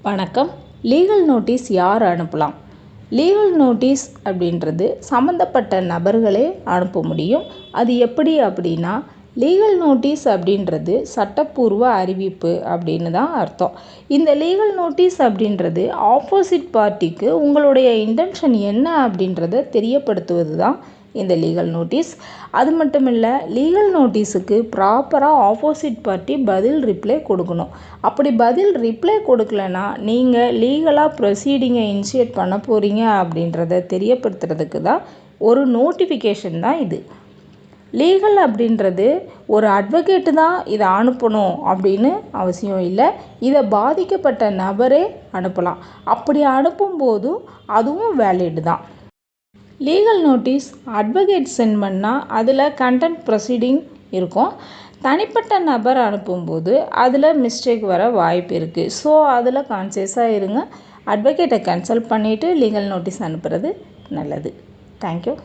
வணக்கம். Legal notice யார் அனுப்பலாம்? லீகல் நோட்டீஸ் அப்படின்றது சம்மந்தப்பட்ட நபர்களே அனுப்ப முடியும். அது எப்படி அப்படின்னா, லீகல் நோட்டீஸ் அப்படின்றது சட்டப்பூர்வ அறிவிப்பு அப்படின்னு தான் அர்த்தம். இந்த லீகல் நோட்டீஸ் அப்படின்றது ஆப்போசிட் பார்ட்டிக்கு உங்களுடைய இன்டென்ஷன் என்ன அப்படின்றத தெரியப்படுத்துவது தான் இந்த லீகல் நோட்டீஸ். அது மட்டும் இல்லை, லீகல் நோட்டீஸுக்கு ப்ராப்பராக ஆப்போசிட் பார்ட்டி பதில் ரிப்ளை கொடுக்கணும். அப்படி பதில் ரிப்ளை கொடுக்கலனா நீங்கள் லீகலாக ப்ரொசீடிங்கை இனிஷியேட் பண்ண போகிறீங்க அப்படின்றத தெரியப்படுத்துறதுக்கு தான் ஒரு நோட்டிஃபிகேஷன் தான் இது. லீகல் அப்படின்றது ஒரு அட்வொகேட்டு தான் இதை அனுப்பணும் அப்படின்னு அவசியம் இல்லை. இதை பாதிக்கப்பட்ட நபரே அனுப்பலாம். அப்படி அனுப்பும்போதும் அதுவும் வேலிட் தான். லீகல் நோட்டீஸ் அட்வொகேட் சென்ட் பண்ணால் அதில் கண்டென்ட் ப்ரொசீடிங் இருக்கும். தனிப்பட்ட நபர் அனுப்பும்போது அதில் மிஸ்டேக் வர வாய்ப்பு இருக்குது. ஸோ அதில் கான்சியஸாக இருங்க. அட்வொகேட்டை கன்சல்ட் பண்ணிவிட்டு லீகல் நோட்டீஸ் அனுப்புறது நல்லது. தேங்க்யூ.